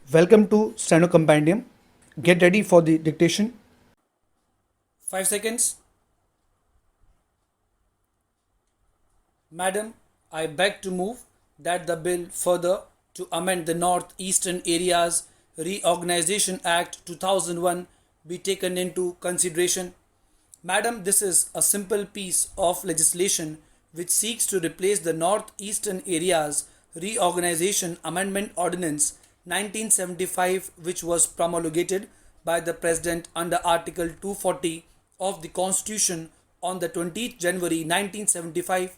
Welcome to Steno Compendium. Get ready for the dictation. 5 seconds. Madam, I beg to move that the bill further to amend the North-Eastern Areas Reorganization Act 2001 be taken into consideration. Madam, this is a simple piece of legislation which seeks to replace the North-Eastern Areas Reorganization Amendment Ordinance 1975, which was promulgated by the President under Article 240 of the Constitution on the 20th January 1975.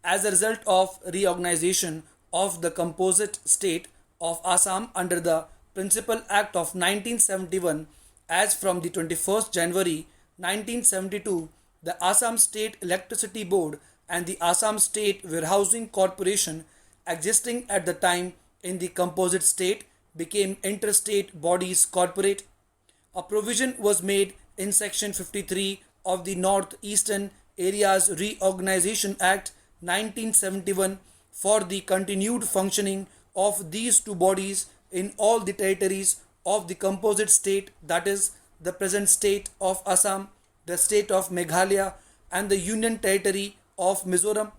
As a result of reorganization of the composite state of Assam under the Principal Act of 1971, as from the 21st January 1972, the Assam State Electricity Board and the Assam State Warehousing Corporation, existing at the time in the composite state, became interstate bodies corporate. A provision was made in Section 53 of the Northeastern Areas Reorganization Act 1971 for the continued functioning of these two bodies in all the territories of the composite state, that is, the present state of Assam, the state of Meghalaya, and the Union Territory of Mizoram.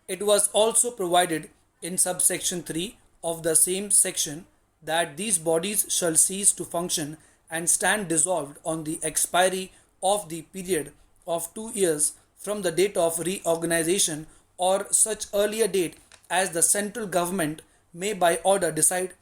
It was also provided in subsection 3 of the same section that these bodies shall cease to function and stand dissolved on the expiry of the period of 2 years from the date of reorganization or such earlier date as the central government may by order decide.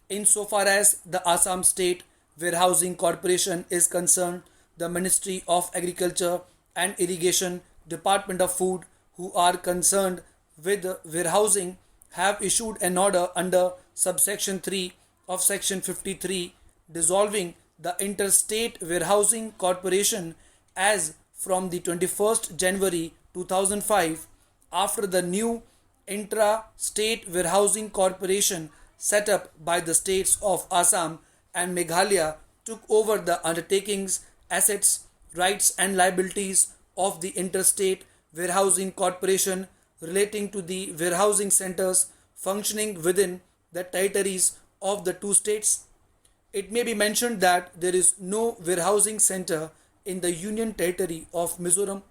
Insofar as the Assam State Warehousing Corporation is concerned, the Ministry of Agriculture and Irrigation, Department of Food, who are concerned with warehousing, have issued an order under subsection 3 of section 53 dissolving the Interstate Warehousing Corporation as from the 21st January 2005, after the new Intra-State Warehousing Corporation set up by the states of Assam and Meghalaya took over the undertakings, assets, rights and liabilities of the Interstate Warehousing Corporation relating to the warehousing centers functioning within the territories of the two states. It may be mentioned that there is no warehousing center in the Union Territory of Mizoram.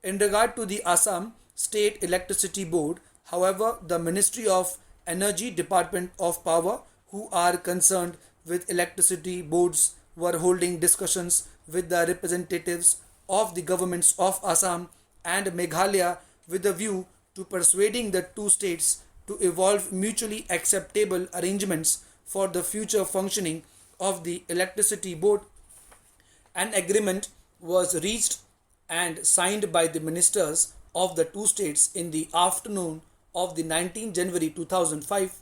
In regard to the Assam State Electricity Board, however, the Ministry of Energy, Department of Power, who are concerned with electricity boards, were holding discussions with the representatives of the governments of Assam and Meghalaya with a view to persuading the two states to evolve mutually acceptable arrangements for the future functioning of the electricity board. An agreement was reached and signed by the ministers of the two states in the afternoon of the 19th January 2005.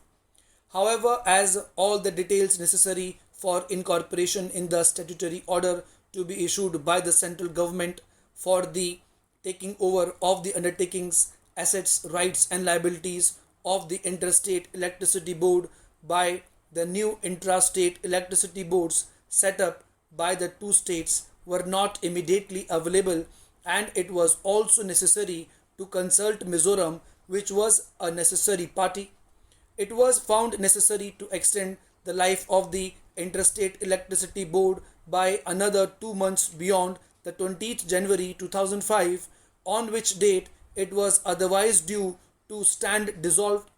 However, as all the details necessary for incorporation in the statutory order to be issued by the central government for the taking over of the undertakings, assets, rights and liabilities of the Interstate Electricity Board by the new intrastate electricity boards set up by the two states were not immediately available, and it was also necessary to consult Mizoram, which was a necessary party. It was found necessary to extend the life of the Interstate Electricity Board by another 2 months beyond the 20th January 2005, on which date it was otherwise due to stand dissolved.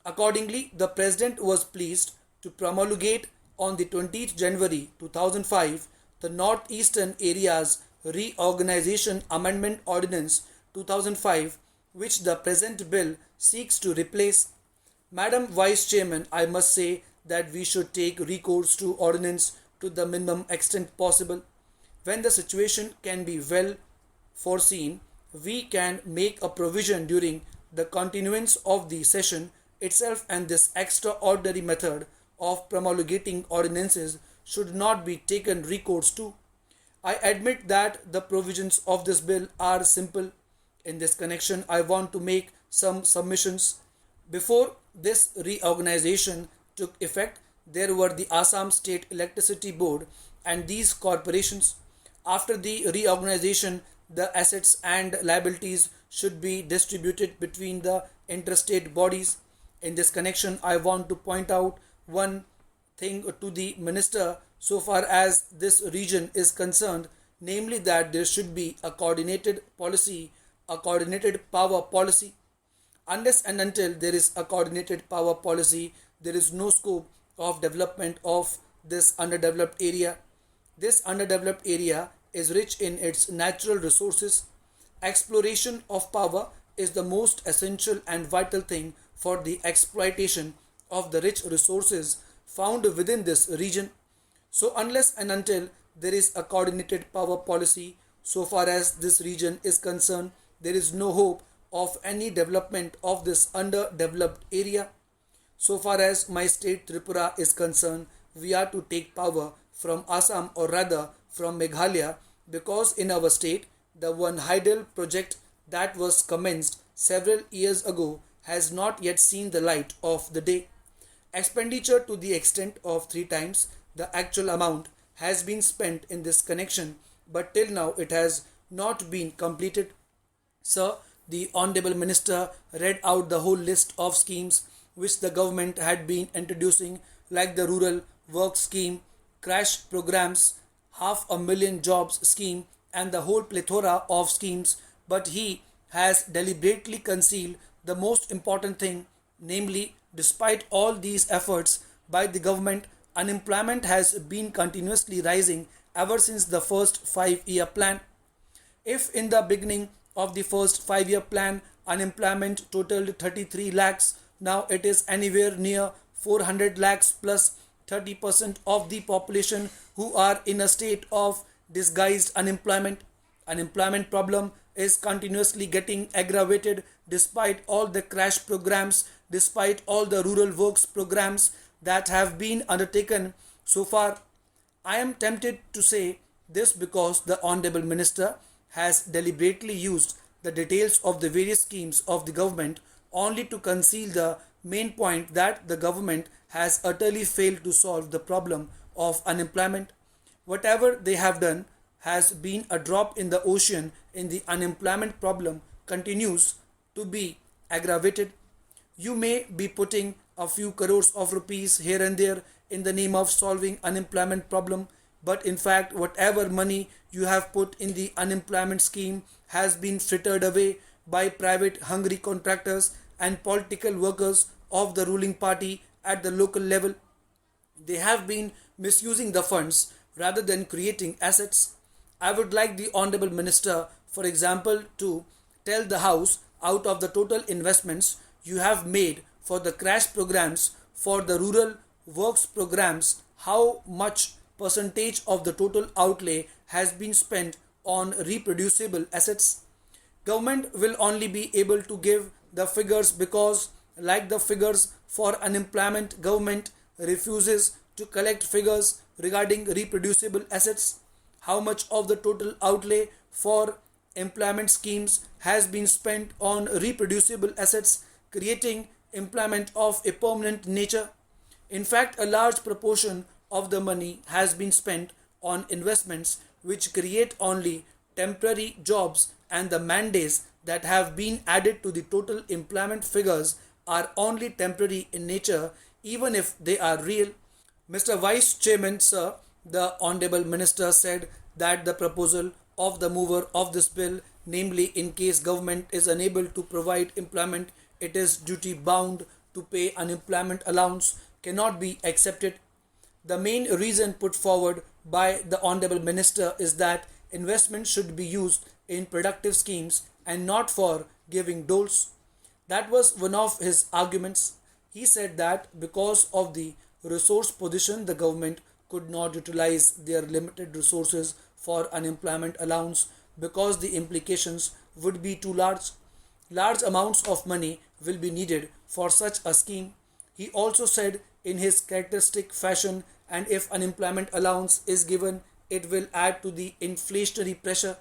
Accordingly, the President was pleased to promulgate on the 20th January 2005 the Northeastern Areas Reorganization Amendment Ordinance 2005, which the present bill seeks to replace. Madam Vice Chairman, I must say that we should take recourse to ordinance to the minimum extent possible. When the situation can be well foreseen, we can make a provision during the continuance of the session itself, and this extraordinary method of promulgating ordinances should not be taken recourse to. I admit that the provisions of this bill are simple. In this connection, I want to make some submissions. Before this reorganization took effect, there were the Assam State Electricity Board and these corporations. After the reorganization, the assets and liabilities should be distributed between the interstate bodies. In this connection, I want to point out one thing to the minister so far as this region is concerned, namely that there should be a coordinated policy, a coordinated power policy. Unless and until there is a coordinated power policy, there is no scope of development of this underdeveloped area. This underdeveloped area is rich in its natural resources. Exploration of power is the most essential and vital thing for the exploitation of the rich resources found within this region. So, unless and until there is a coordinated power policy, so far as this region is concerned, there is no hope of any development of this underdeveloped area. So far as my state Tripura is concerned, we are to take power from Assam, or rather from Meghalaya, because in our state the one Hydel project that was commenced several years ago has not yet seen the light of the day. Expenditure to the extent of 3 times the actual amount has been spent in this connection, but till now it has not been completed. Sir, the Honorable Minister read out the whole list of schemes which the government had been introducing, like the Rural Work Scheme, crash programs, 500,000 jobs scheme, and the whole plethora of schemes, but he has deliberately concealed the most important thing, namely, despite all these efforts by the government, unemployment has been continuously rising ever since the first 5 year plan. If in the beginning of the first 5 year plan unemployment totaled 33 lakhs, now it is anywhere near 400 lakhs plus 30% of the population who are in a state of disguised unemployment. Unemployment problem is continuously getting aggravated despite all the crash programs, despite all the rural works programs that have been undertaken so far. I am tempted to say this because the Honorable Minister has deliberately used the details of the various schemes of the government only to conceal the main point, that the government has utterly failed to solve the problem of unemployment. Whatever they have done has been a drop in the ocean in the unemployment problem continues to be aggravated. You may be putting a few crores of rupees here and there in the name of solving unemployment problem, but in fact whatever money you have put in the unemployment scheme has been frittered away by private hungry contractors and political workers of the ruling party at the local level. They have been misusing the funds rather than creating assets. I would like the Honorable Minister, for example, to tell the House, out of the total investments you have made for the crash programs, for the rural works programs, how much percentage of the total outlay has been spent on reproducible assets. Government will only be able to give the figures because, like the figures for unemployment, government refuses to collect figures regarding reproducible assets. How much of the total outlay for employment schemes has been spent on reproducible assets, creating employment of a permanent nature? In fact, a large proportion of the money has been spent on investments which create only temporary jobs, and the mandates that have been added to the total employment figures are only temporary in nature, even if they are real. Mr. Vice Chairman, sir, the Honorable Minister said that the proposal of the mover of this bill, namely in case government is unable to provide employment, it is duty bound to pay unemployment allowance, cannot be accepted. The main reason put forward by the Honorable Minister is that investment should be used in productive schemes and not for giving doles. That was one of his arguments. He said that because of the resource position, the government could not utilize their limited resources for unemployment allowance because the implications would be too large. Large amounts of money will be needed for such a scheme. He also said in his characteristic fashion, and if unemployment allowance is given, it will add to the inflationary pressure.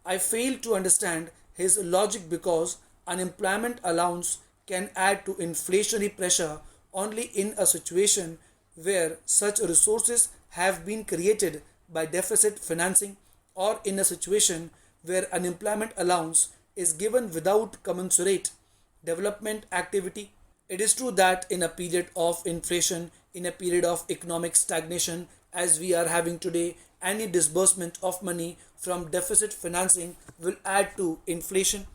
I fail to understand his logic because unemployment allowance can add to inflationary pressure only in a situation where such resources have been created by deficit financing, or in a situation where unemployment allowance is given without commensurate development activity. It is true that in a period of inflation, in a period of economic stagnation as we are having today, any disbursement of money from deficit financing will add to inflation.